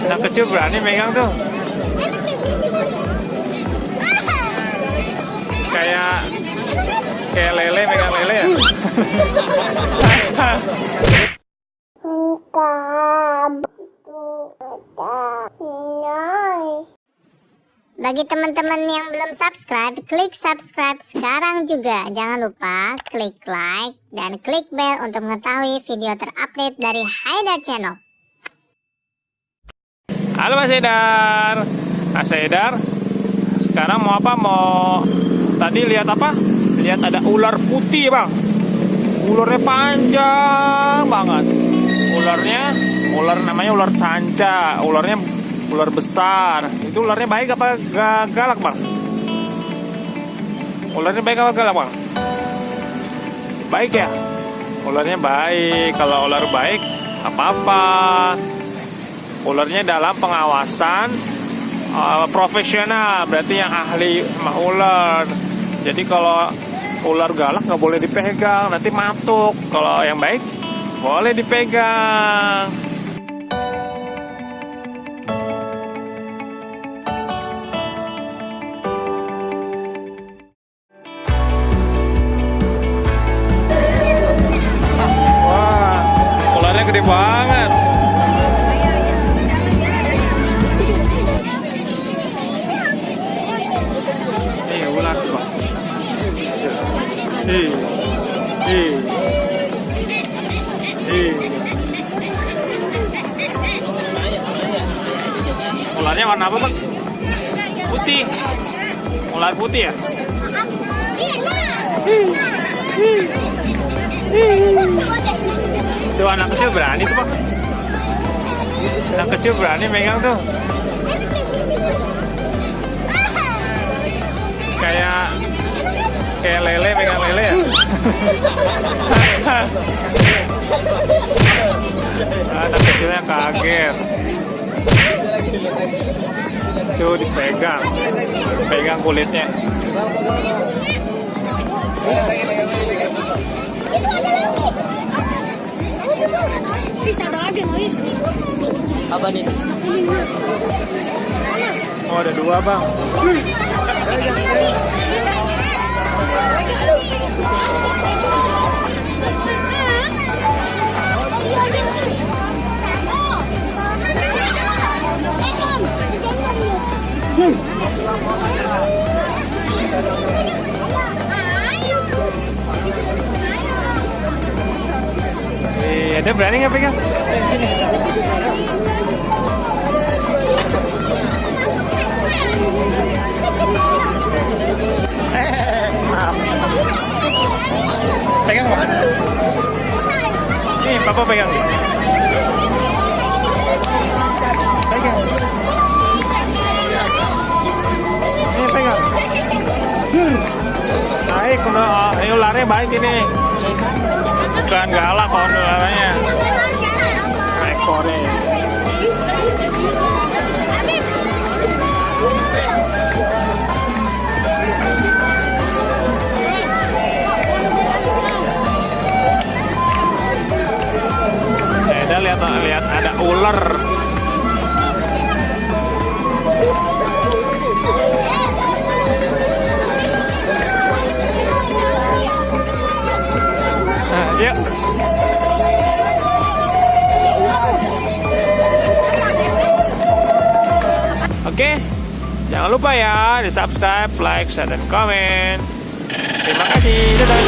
Anak kecil berani megang tuh. Kayak lele, megang lele ya. Bagi teman-teman yang belum subscribe, klik subscribe sekarang juga. Jangan lupa klik like dan klik bell untuk mengetahui video terupdate dari Haidar Channel. Halo Mas Haidar. Mas Haidar, sekarang mau apa? Tadi lihat apa? Lihat ada ular putih, Bang. Ularnya panjang banget. Ular namanya ular sanca. Ular besar. Itu ularnya baik apa galak, Bang? Ularnya baik apa galak, Bang? Baik ya? Ularnya baik. Kalau ular baik, apa-apa. Ularnya dalam pengawasan profesional, berarti yang ahli sama ular. Jadi kalau ular galak nggak boleh dipegang, nanti matuk. Kalau yang baik boleh dipegang. Wah, ularnya gede banget. Ular tuh, Bang. Ularnya warna apa, Bang? Putih. Ular putih ya? Tuh anak kecil berani tuh, Bang. Anak kecil berani megang tuh. Kayak lele, megang lele ya. Anak kecilnya kaget. Tuh dipegang kulitnya. Ada lagi, Apa nih? Oh, ada dua, Bang. Ada berani nggak pegang? Sini. Maaf. Pegang Bang. Nih, Papa pegang nih. Pegang. Nih, pegang. Baik, ini ularnya baik ini. Bukan galak kalau ularnya. Ekornya. Lihat ada ular. Yuk. Oke, jangan lupa ya di subscribe, like, share, dan komen. Terima kasih. Dadah.